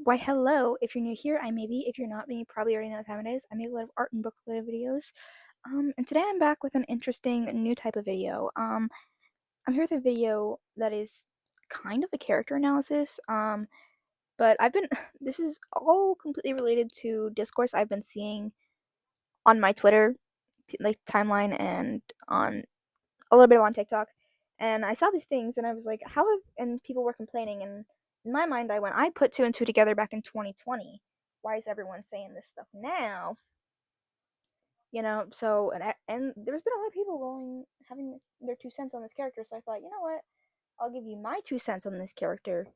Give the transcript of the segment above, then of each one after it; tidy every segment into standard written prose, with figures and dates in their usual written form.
Why, hello. If you're new here, I may be. If you're not, then you probably already know what time it is. I make a lot of art and book related videos. And today I'm back with an interesting new type of video. I'm here with a video that is kind of a character analysis. But this is all completely related to discourse I've been seeing on my Twitter, like timeline, and on a little bit on TikTok. And I saw these things and I was like, and people were complaining. And in my mind, I put two and two together back in 2020. Why is everyone saying this stuff now? And there's been a lot of people having their 2 cents on this character. So I thought, you know what? I'll give you my 2 cents on this character.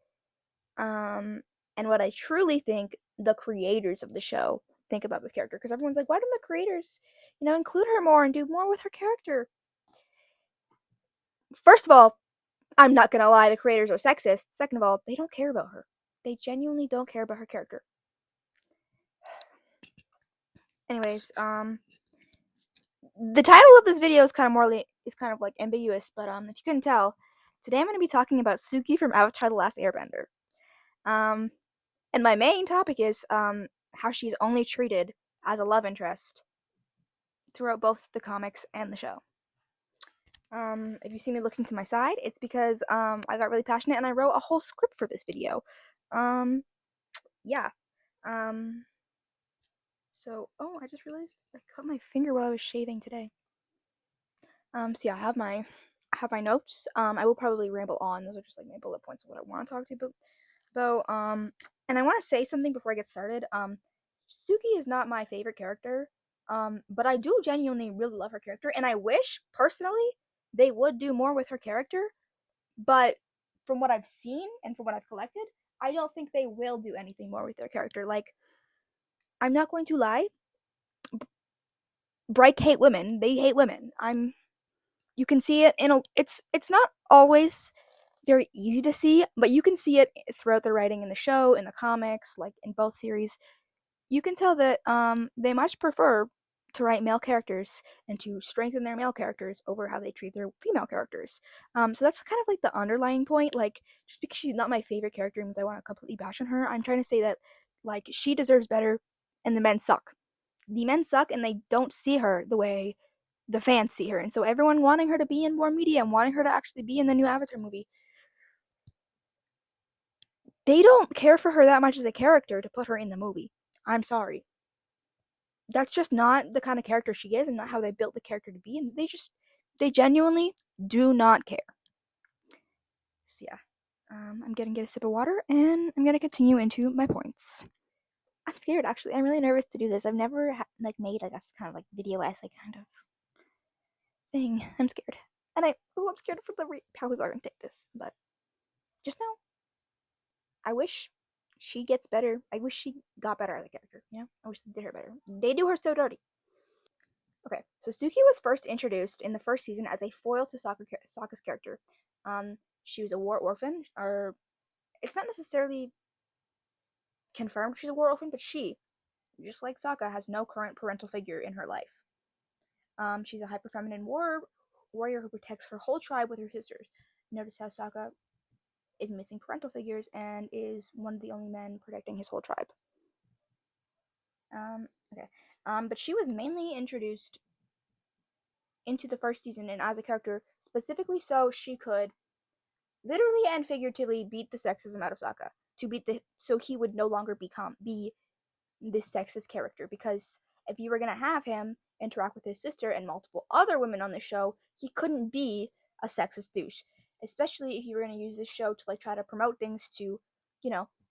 Um, and what I truly think the creators of the show think about this character. Because everyone's like, why don't the creators, include her more and do more with her character? First of all, I'm not gonna lie, the creators are sexist. Second of all, they don't care about her. They genuinely don't care about her character. Anyways, the title of this video is kind of like ambiguous, but if you couldn't tell, today I'm gonna be talking about Suki from Avatar: The Last Airbender. Um, and my main topic is how she's only treated as a love interest throughout both the comics and the show. If you see me looking to my side, it's because I got really passionate and I wrote a whole script for this video. Yeah. Um, I just realized I cut my finger while I was shaving today. So yeah, I have my notes. I will probably ramble on. Those are just like my bullet points of what I want to talk to you about. And I want to say something before I get started. Suki is not my favorite character. But I do genuinely really love her character, and I wish personally they would do more with her character. But from what I've seen and from what I've collected, I don't think they will do anything more with their character. Like, I'm not going to lie, Bright hate women. They hate women. You can see it it's not always very easy to see, but you can see it throughout the writing in the show, in the comics, like in both series. You can tell that they much prefer to write male characters and to strengthen their male characters over how they treat their female characters. So that's kind of like the underlying point. Like, just because she's not my favorite character means I want to completely bash on her. I'm trying to say that, like, she deserves better, and the men suck. The men suck, and they don't see her the way the fans see her. And so everyone wanting her to be in more media and wanting her to actually be in the new Avatar movie, they don't care for her that much as a character to put her in the movie. I'm sorry. That's just not the kind of character she is and not how they built the character to be. And they genuinely do not care. So yeah. I'm gonna get a sip of water and I'm gonna continue into my points. I'm scared actually. I'm really nervous to do this. I've never made like a kind of like video essay kind of thing. I'm scared, and I'm scared for how people are gonna take this. But just know, I wish she gets better. I wish she got better at the character. I wish they did her better. They do her so dirty. Okay, so Suki was first introduced in the first season as a foil to Sokka's character. She was a war orphan, or it's not necessarily confirmed she's a war orphan, but she, just like Sokka, has no current parental figure in her life. She's a hyper feminine warrior who protects her whole tribe with her sisters. Notice how Sokka is missing parental figures and is one of the only men protecting his whole tribe. Okay. But she was mainly introduced into the first season and as a character specifically so she could literally and figuratively beat the sexism out of Sokka so he would no longer be this sexist character, because if you were gonna have him interact with his sister and multiple other women on the show, he couldn't be a sexist douche. Especially if you were gonna use this show to like try to promote things to,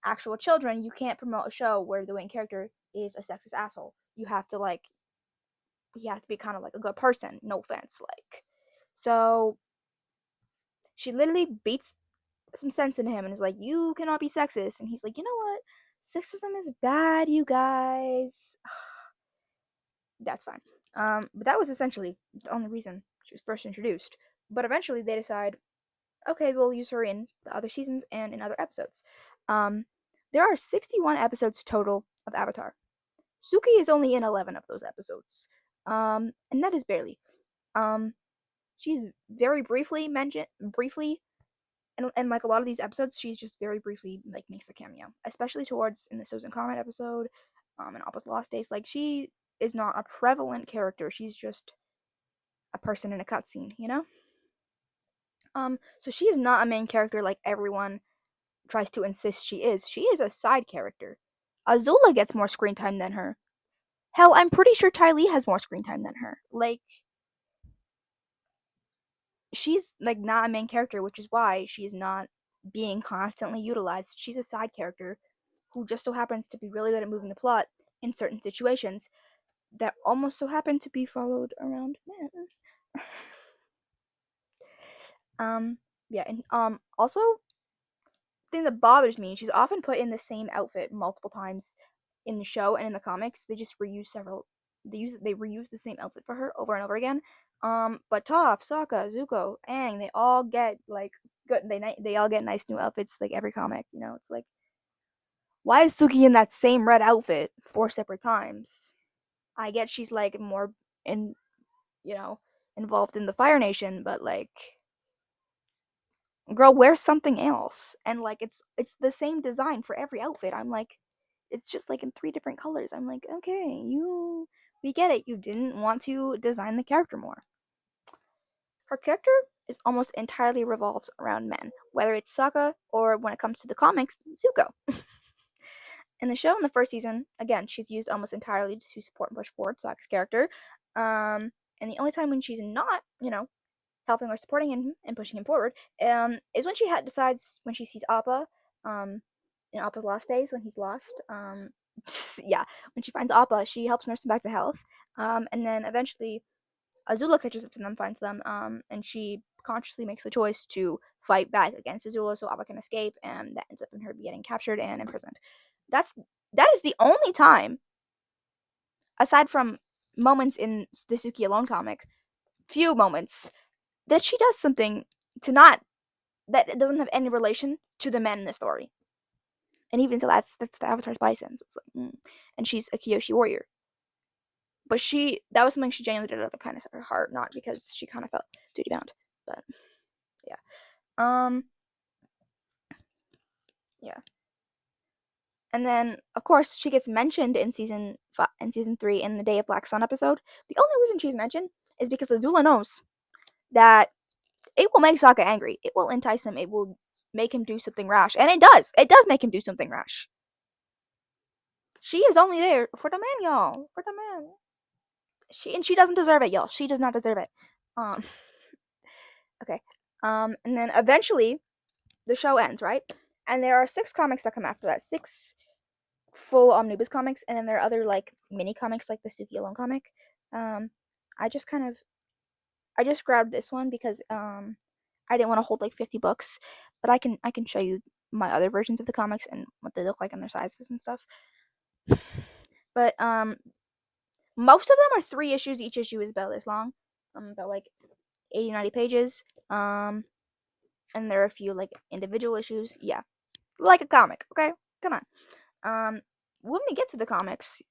actual children. You can't promote a show where the main character is a sexist asshole. He has to be kind of like a good person. No offense, like. So she literally beats some sense into him and is like, "You cannot be sexist," and he's like, "You know what? Sexism is bad, you guys." That's fine. But that was essentially the only reason she was first introduced. But eventually they decide, okay, we'll use her in the other seasons and in other episodes. Um, there are 61 episodes total of Avatar. Suki is only in 11 of those episodes. And that is barely. Um, she's very briefly mentioned, briefly and like a lot of these episodes, she's just very briefly like makes a cameo, especially towards in the Susan Comet episode, in Appa's Lost Days. Like she is not a prevalent character. She's just a person in a cutscene, you know. So she is not a main character like everyone tries to insist she is. She is a side character. Azula gets more screen time than her. Hell, I'm pretty sure Ty Lee has more screen time than her. Like, she's like not a main character, which is why she's not being constantly utilized. She's a side character who just so happens to be really good at moving the plot in certain situations that almost so happen to be followed around men. um, yeah, and also thing that bothers me, she's often put in the same outfit multiple times in the show and in the comics. They just reuse several. They reuse the same outfit for her over and over again. But Toph, Sokka, Zuko, Aang, they all get like good. They all get nice new outfits like every comic. You know, it's like why is Suki in that same red outfit 4 separate times? I get she's like more in you know involved in the Fire Nation, but like girl, wear something else. And like it's the same design for every outfit. I'm like it's just like in 3 different colors. I'm like, okay, we get it. You didn't want to design the character more. Her character is almost entirely revolves around men, whether it's Sokka or when it comes to the comics, Zuko. In the show, in the first season, again, she's used almost entirely to support and push forward Sokka's character. And the only time when she's not, helping or supporting him and pushing him forward, is when decides when she sees Appa, in Appa's Lost Days when he's lost. Yeah, when she finds Appa, she helps nurse him back to health. And then eventually Azula catches up to them, finds them, and she consciously makes the choice to fight back against Azula so Appa can escape, and that ends up in her getting captured and imprisoned. That's that is the only time, aside from moments in the Suki Alone comic, few moments that she does something to not that doesn't have any relation to the men in the story. And even so, that's the Avatar's bison. So it's like, and she's a Kyoshi warrior. But that was something she genuinely did out of the kindness of her heart, not because she kind of felt duty bound. But yeah, yeah. And then, of course, she gets mentioned in season 3 in the Day of Black Sun episode. The only reason she's mentioned is because Azula knows that it will make Sokka angry. It will entice him. It will make him do something rash, and it does. It does make him do something rash. She is only there for the man, y'all. For the man. She doesn't deserve it, y'all. She does not deserve it. Um. Okay. And then eventually, the show ends, right? And there are 6 comics that come after that. 6 full omnibus comics, and then there are other like mini comics like the Suki Alone comic. I just grabbed this one because I didn't want to hold like 50 books, but I can show you my other versions of the comics and what they look like and their sizes and stuff. But most of them are 3 issues. Each issue is about this long, about like 80-90 pages. And there are a few like individual issues. Yeah, like a comic. Okay, come on. When we get to the comics,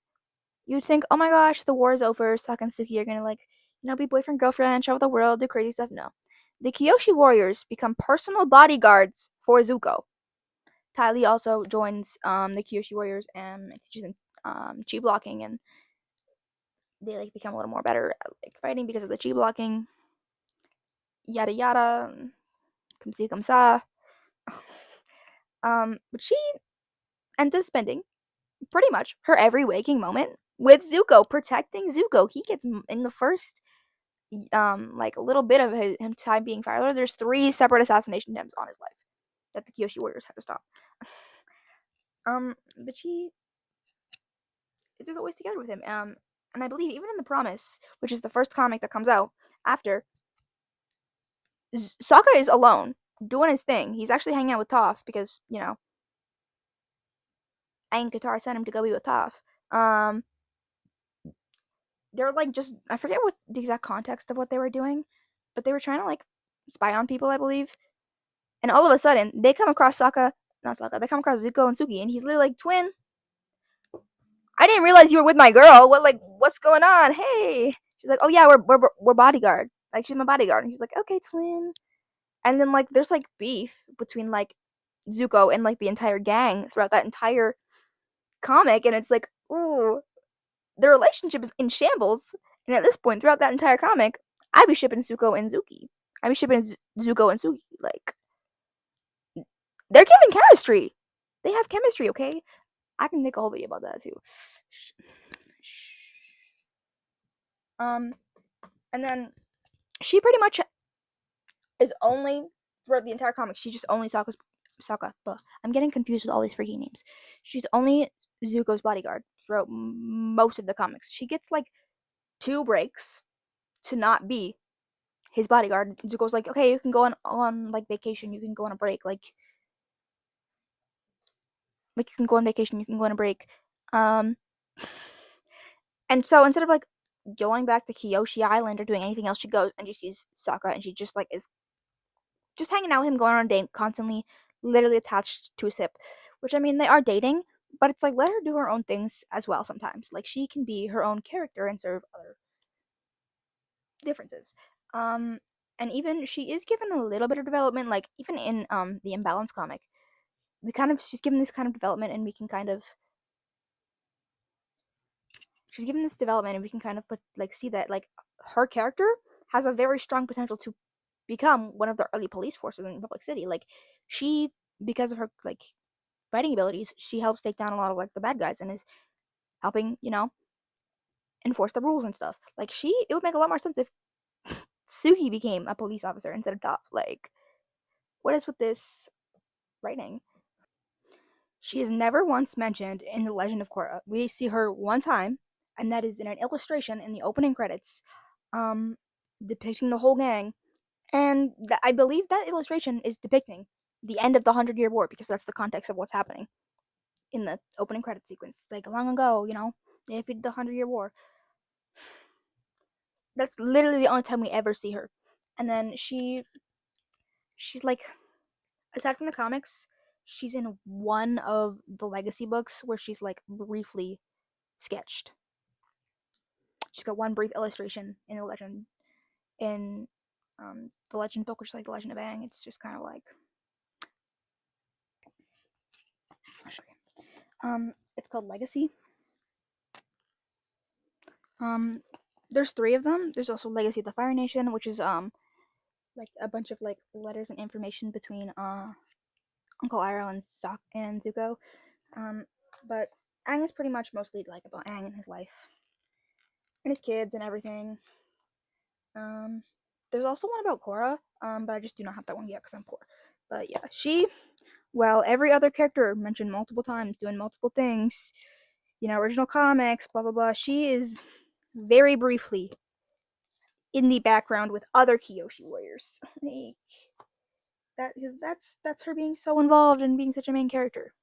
you'd think, oh my gosh, the war is over. Sokka and Suki are gonna be boyfriend girlfriend, travel the world, do crazy stuff. No, the Kyoshi warriors become personal bodyguards for Zuko. Ty Lee also joins the Kyoshi warriors and teaches them chi blocking, and they like become a little more better at like fighting because of the chi blocking. Yada yada, come see, come sa. But she ends up spending pretty much her every waking moment with Zuko, protecting Zuko. He gets in the first like a little bit of him time being Fire Lord. There's 3 separate assassination attempts on his life that the Kyoshi warriors had to stop. But she is just always together with him. And I believe even in the Promise, which is the first comic that comes out after, Sokka is alone doing his thing. He's actually hanging out with Toph because Aang Katara sent him to go be with Toph. They're like just I forget what the exact context of what they were doing, but they were trying to like spy on people, I believe. And all of a sudden, they come across not Sokka, they come across Zuko and Suki, and he's literally like, twin, I didn't realize you were with my girl. What's going on? Hey. She's like, oh yeah, we're bodyguard. Like, she's my bodyguard. And he's like, okay, twin. And then like there's like beef between like Zuko and like the entire gang throughout that entire comic, and it's like, ooh, their relationship is in shambles. And at this point, throughout that entire comic, I'd be shipping Zuko and Zuki. I'd be shipping Zuko and Suki. Like, they're giving chemistry. They have chemistry, okay? I can make a whole video about that too. Um, and then she pretty much is only throughout the entire comic. She's just only Sokka. But I'm getting confused with all these freaking names. She's only Zuko's bodyguard throughout most of the comics. She gets like 2 breaks to not be his bodyguard. Zuko's like, okay, you can go on like vacation. You can go on a break. Like you can go on vacation. You can go on a break. Um, and so instead of like going back to Kyoshi Island or doing anything else, she goes and she sees Sokka, and she just like is just hanging out with him, going on a date, constantly, literally attached to his hip. Which I mean, they are dating, but it's like let her do her own things as well sometimes. Like she can be her own character and serve other differences. Um, and even she is given a little bit of development, like even in the Imbalance comic, we kind of she's given this kind of development, and we can kind of she's given this development, and we can kind of put like see that like her character has a very strong potential to become one of the early police forces in Republic City. Like she, because of her like fighting abilities, she helps take down a lot of like the bad guys and is helping, enforce the rules and stuff. Like it would make a lot more sense if Suki became a police officer instead of Toph. Like, what is with this writing? She is never once mentioned in The Legend of Korra. We see her one time, and that is in an illustration in the opening credits, um, depicting the whole gang. And I believe that illustration is depicting the end of the 100-Year War, because that's the context of what's happening in the opening credit sequence. Like long ago, they defeated the 100-Year War. That's literally the only time we ever see her. And then she's like, aside from the comics, she's in one of the legacy books where she's like briefly sketched. She's got one brief illustration in the legend book, which is like the Legend of Aang. It's just kind of like, I'll show you. It's called Legacy. There's 3 of them. There's also Legacy of the Fire Nation, which is like a bunch of like letters and information between Uncle Iroh and Zuko. But Aang is pretty much mostly like about Aang and his life and his kids and everything. Um, there's also one about Korra, but I just do not have that one yet because I'm poor. But yeah, well, every other character mentioned multiple times, doing multiple things, original comics, blah blah blah. She is very briefly in the background with other Kyoshi warriors. Like that, because that's her being so involved and being such a main character.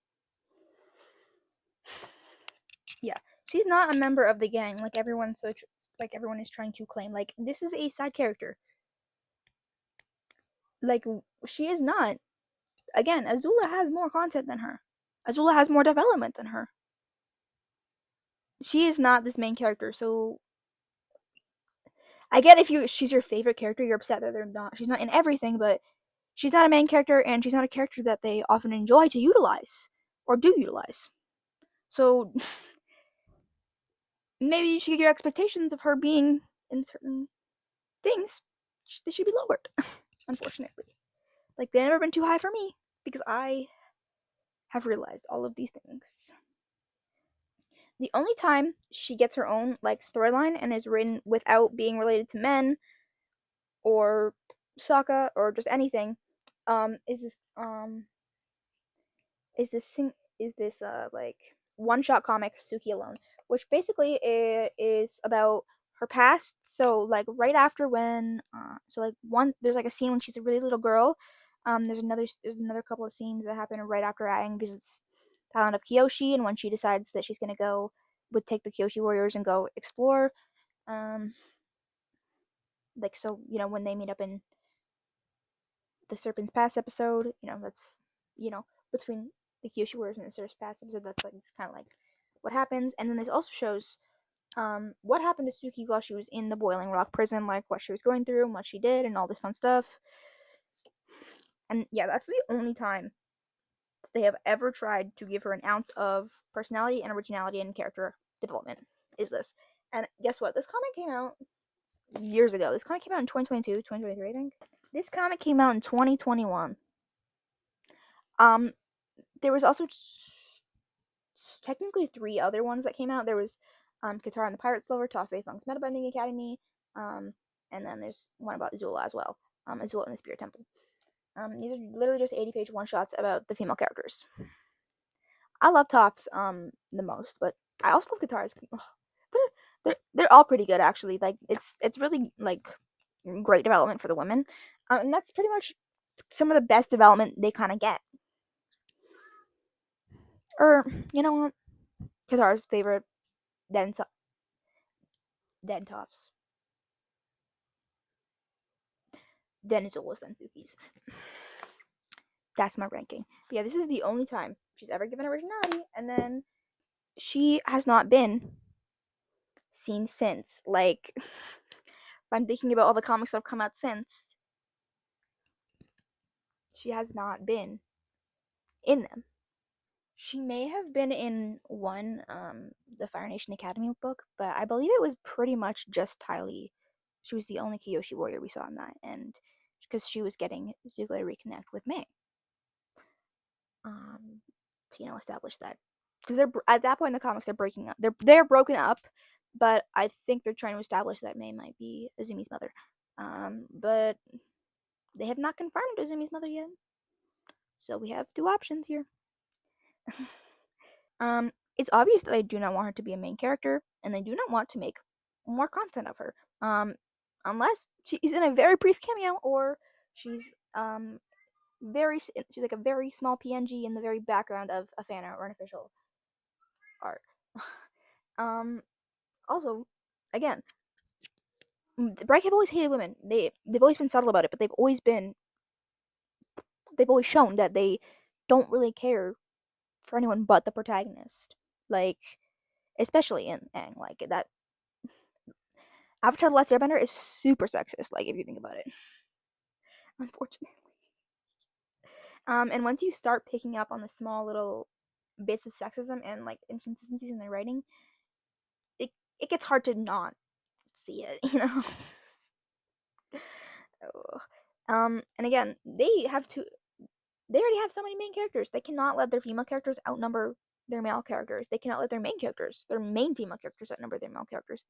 Yeah, she's not a member of the gang like everyone is trying to claim. Like this is a side character. Like she is not. Again, Azula has more content than her. Azula has more development than her. She is not this main character, so I get if she's your favorite character, you're upset that they're not. She's not in everything, but she's not a main character, and she's not a character that they often enjoy to utilize or do utilize. So maybe your expectations of her being in certain things, they should be lowered. Unfortunately, like they've never been too high for me because I have realized all of these things. The only time she gets her own like storyline and is written without being related to men or Sokka or just anything, is this like one shot comic Suki Alone, which basically is about her past. So like right after when so like one there's like a scene when she's a really little girl. There's another couple of scenes that happen right after Aang visits the island of Kyoshi, and when she decides that she's gonna go would take the Kyoshi warriors and go explore. Um, like so when they meet up in the Serpent's Pass episode, that's between the Kyoshi Warriors and the Serpent's Pass episode, that's like it's kind of like what happens. And then this also shows what happened to Suki while she was in the Boiling Rock prison, like what she was going through and what she did and all this fun stuff. And yeah, that's the only time they have ever tried to give her an ounce of personality and originality and character development. Is this. And guess what? This comic came out years ago. This comic came out in 2022, 2023, I think. This comic came out in 2021. Um, there was also technically three other ones that came out. There was Katara and the Pirate Slover, Toph Faith Monk's Metabending Academy, um, and then there's one about Azula as well. Azula and the Spirit Temple. These are literally just 80-page one shots about the female characters. I love Toph's the most, but I also love Katara's. They're all pretty good actually. Like it's really like great development for the women, and that's pretty much some of the best development they kind of get. Or you know what? Katara's favorite, then then Toph's, then Azula's, then Suki's. That's my ranking. But yeah, this is the only time she's ever given originality, and then she has not been seen since. Like, if I'm thinking about all the comics that have come out since, she has not been in them. She may have been in one, the Fire Nation Academy book, but I believe it was pretty much just Ty Lee. She was the only Kyoshi warrior we saw in that, and because she was getting Zuko to reconnect with May, to establish that, because they're at that point in the comics they're breaking up. They're broken up, but I think they're trying to establish that May might be Azumi's mother. But they have not confirmed Azumi's mother yet, so we have two options here. It's obvious that they do not want her to be a main character, and they do not want to make more content of her. Unless she's in a very brief cameo, or she's she's like a very small PNG in the very background of a fan art or an official art. um, Also, again, Bright have always hated women. They've always been subtle about it, but they've always shown that they don't really care for anyone but the protagonist. Like, especially in Aang, like that. Avatar: The Last Airbender is super sexist. Like, if you think about it, unfortunately. And once you start picking up on the small little bits of sexism and like inconsistencies in their writing, it it gets hard to not see it. And again, they already have so many main characters. They cannot let their female characters outnumber their male characters. They cannot let their main female characters outnumber their male characters.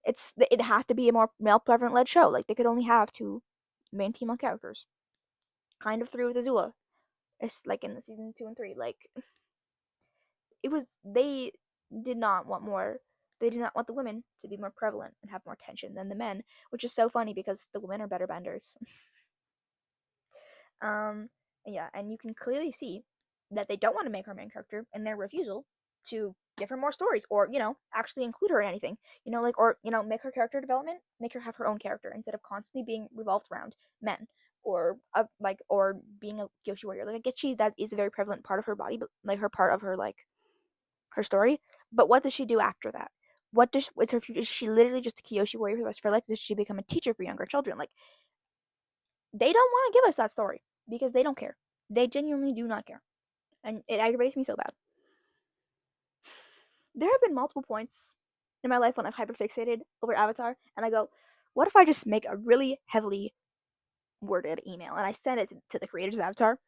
It has to be a more male prevalent led show. Like they could only have two main female characters. Kind of through with Azula. It's like in the season 2 and 3. Like it was they did not want more they did not want the women to be more prevalent and have more tension than the men, which is so funny because the women are better benders. Um, yeah, and you can clearly see that they don't want to make her main character in their refusal to give her more stories or, actually include her in anything. Make her character development, make her have her own character instead of constantly being revolved around men or being a Kyoshi warrior. Like, I get that is a very prevalent part of her body, but like her part of her, like, her story. But what does she do after that? What's her future? Is she literally just a Kyoshi warrior for the rest of her life? Does she become a teacher for younger children? Like, they don't want to give us that story because they don't care. They genuinely do not care. And it aggravates me so bad. There have been multiple points in my life when I've hyperfixated over Avatar, and I go, what if I just make a really heavily worded email and I send it to the creators of Avatar?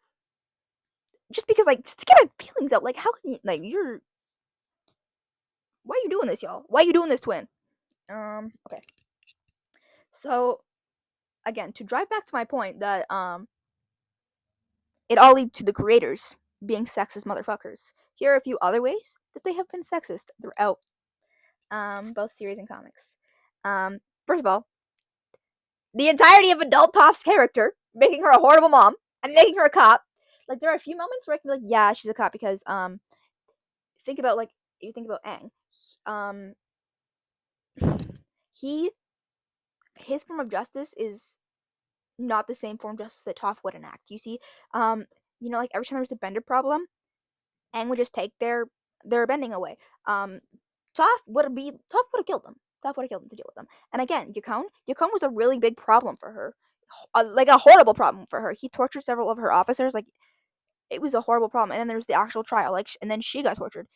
Just because, like, just to get my feelings out. Like, how can you, like, why are you doing this, y'all? Why are you doing this, twin? Okay. So, again, to drive back to my point that, it all leads to the creators being sexist motherfuckers. Here are a few other ways that they have been sexist throughout both series and comics. First of all, the entirety of Adult Toph's character, making her a horrible mom and making her a cop. Like, there are a few moments where I can be like, yeah, she's a cop because think about, like, you think about Aang. He his form of justice is not the same form of justice that Toph would enact. You see, like every time there was a bender problem, Aang would just take their bending away. Toph would have killed them. Toph would have killed them to deal with them. And again, Yukon was a really big problem for her. like a horrible problem for her. He tortured several of her officers. Like it was a horrible problem. And then there was the actual trial. Like and then she got tortured.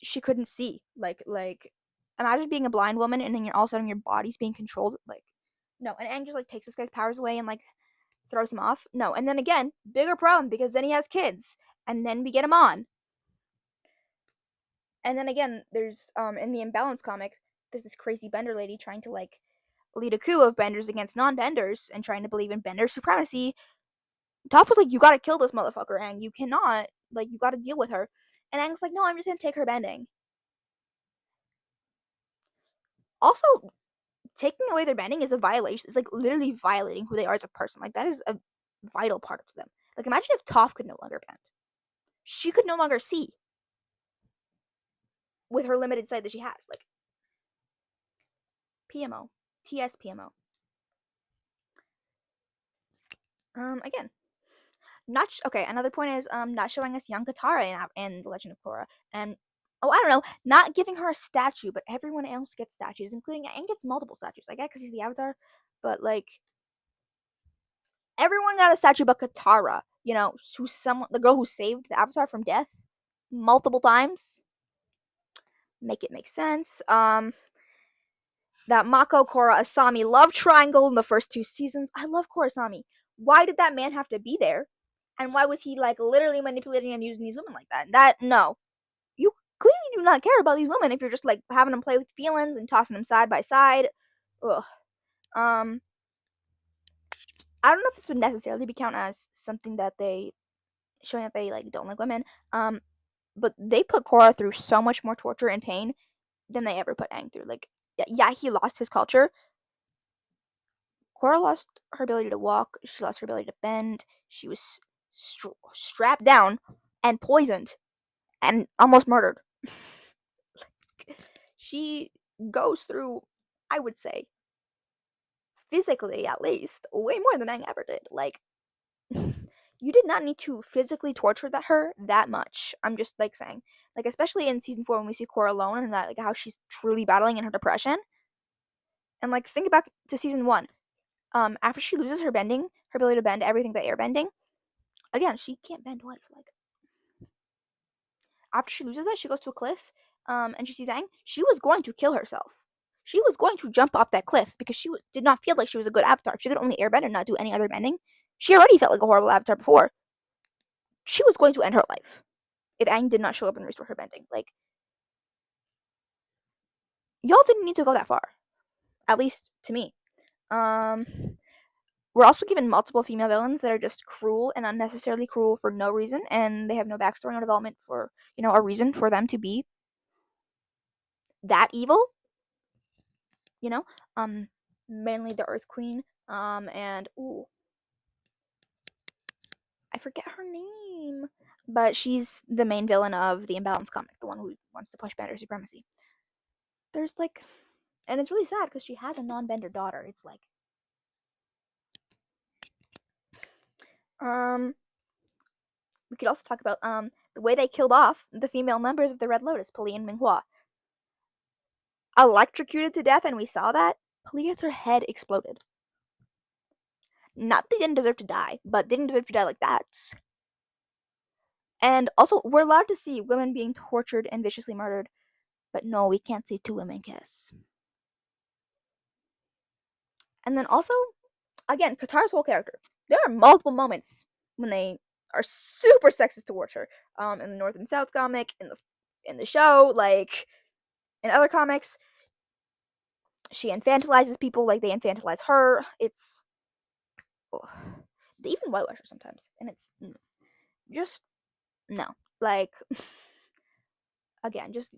She couldn't see. Like imagine being a blind woman and then you're all of a sudden your body's being controlled. Like no. And Aang just like takes this guy's powers away and like throws him off. No. And then again, bigger problem because then he has kids. And then we get him on. And then again, there's in the Imbalance comic, there's this crazy Bender lady trying to like lead a coup of Benders against non-Benders and trying to believe in Bender supremacy. Toph was like, "You gotta kill this motherfucker, Aang. You cannot. Like, you gotta deal with her." And Aang's like, "No, I'm just gonna take her bending." Also, taking away their bending is a violation. It's like literally violating who they are as a person. Like that is a vital part of them. Like imagine if Toph could no longer bend. She could no longer see with her limited sight that she has. Like PMO, TS PMO. Again, not okay. Another point is not showing us young Katara in the Legend of Korra, and oh I don't know, not giving her a statue, but everyone else gets statues, including Aang gets multiple statues. I get because he's the Avatar, but like everyone got a statue but Katara. You know, who's someone the girl who saved the Avatar from death multiple times. Make it make sense. That Mako Korra Asami love triangle in the first 2 seasons. I love Korrasami. Why did that man have to be there? And why was he like literally manipulating and using these women like that? That no. You clearly do not care about these women if you're just like having them play with feelings and tossing them side by side. Ugh. Um I don't know if this would necessarily be count as something that they showing that they like don't like women. But they put Korra through so much more torture and pain than they ever put Aang through. Like yeah, he lost his culture. Korra lost her ability to walk. She lost her ability to bend. She was strapped down and poisoned and almost murdered. She goes through, I would say, physically at least, way more than Aang ever did. Like, you did not need to physically torture her that much. I'm just like saying, like especially in season 4 when we see Korra alone and that like how she's truly battling in her depression. And like think back to season 1. After she loses her bending, her ability to bend everything but air bending, again she can't bend twice. Like after she loses that, she goes to a cliff, and she sees Aang. She was going to kill herself. She was going to jump off that cliff because she did not feel like she was a good avatar. She could only airbend and not do any other bending. She already felt like a horrible avatar before. She was going to end her life if Aang did not show up and restore her bending. Like, y'all didn't need to go that far. At least to me. Um, we're also given multiple female villains that are just cruel and unnecessarily cruel for no reason, and they have no backstory or development for, a reason for them to be that evil. You know, mainly the Earth Queen, and ooh, I forget her name, but she's the main villain of the Imbalance comic, the one who wants to push Bender supremacy. There's like, and it's really sad because she has a non-Bender daughter. It's like, we could also talk about the way they killed off the female members of the Red Lotus, Pali and Minghua. Electrocuted to death, and we saw that. Pali gets her head exploded. Not they didn't deserve to die, but didn't deserve to die like that. And also, we're allowed to see women being tortured and viciously murdered, but no, we can't see 2 women kiss. And then also, again, Katara's whole character. There are multiple moments when they are super sexist towards her. In the North and South comic, in the show, like in other comics, she infantilizes people like they infantilize her. It's they even whitewash her sometimes, and it's just no. Like again, just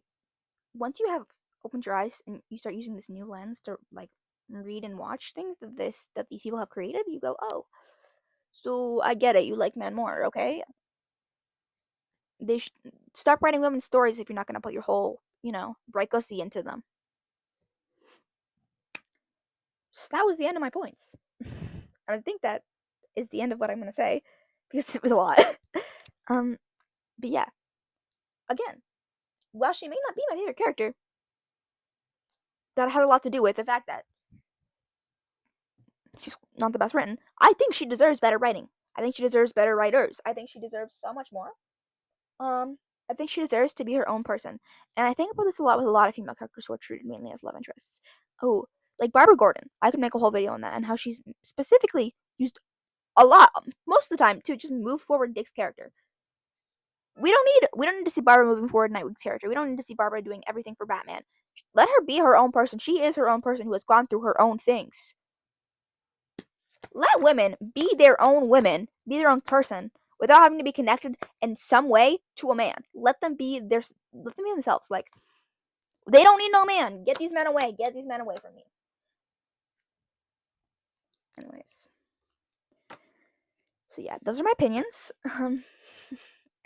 once you have opened your eyes and you start using this new lens to like read and watch things that these people have created, you go, oh, so I get it. You like men more, okay? They stop writing women's stories if you're not gonna put your whole, bright gussy into them. So that was the end of my points. And I think that is the end of what I'm gonna say because it was a lot. But yeah, again, while she may not be my favorite character, that had a lot to do with the fact that she's not the best written. I think she deserves better writing. I think she deserves better writers. I think she deserves so much more. Um, I think she deserves to be her own person. And I think about this a lot with a lot of female characters who are treated mainly as love interests. Oh, like Barbara Gordon. I could make a whole video on that and how she's specifically used a lot, most of the time, to just move forward Dick's character. We don't need to see Barbara moving forward Nightwing's character. We don't need to see Barbara doing everything for Batman. Let her be her own person. She is her own person who has gone through her own things. Let women be their own women, be their own person, without having to be connected in some way to a man. Let them be themselves. Like, they don't need no man. Get these men away. Get these men away from me. Anyways, so yeah, those are my opinions.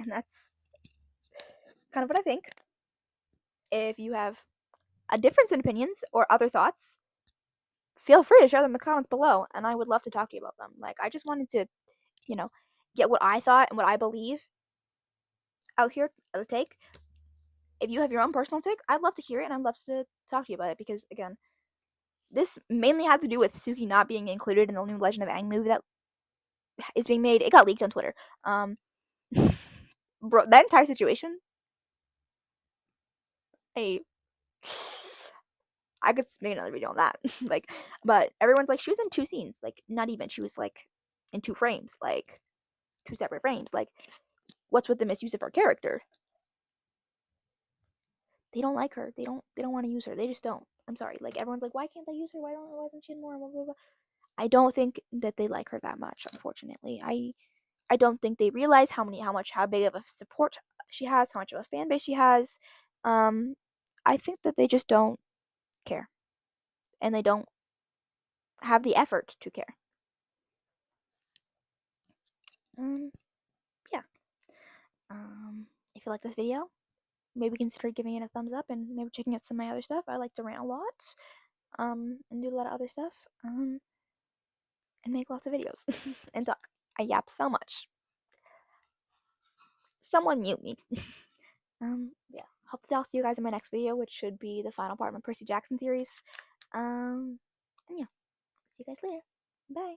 And that's kind of what I think. If you have a difference in opinions or other thoughts, feel free to share them in the comments below, and I would love to talk to you about them. Like, I just wanted to, you know, get what I thought and what I believe out here as a take. If you have your own personal take, I'd love to hear it, and I'd love to talk to you about it, because, again, this mainly had to do with Suki not being included in the new Legend of Aang movie that is being made. It got leaked on Twitter. Bro, that entire situation, I I could make another video on that. Like, but everyone's like, she was in 2 scenes. Like, not even. She was, like, in 2 frames. Like, 2 separate frames. Like, what's with the misuse of her character? They don't like her. They don't want to use her. They just don't. I'm sorry. Like, everyone's like, why can't they use her? Why isn't she in more? Blah, blah, blah. I don't think that they like her that much, unfortunately. I don't think they realize how big of a support she has, how much of a fan base she has. Um, I think that they just don't care, and they don't have the effort to care. Um, yeah. If you like this video, maybe consider giving it a thumbs up and maybe checking out some of my other stuff. I like to rant a lot, and do a lot of other stuff, and make lots of videos and talk. I yap so much. Someone mute me. Yeah. Hopefully I'll see you guys in my next video, which should be the final part of my Percy Jackson series. And yeah. See you guys later. Bye.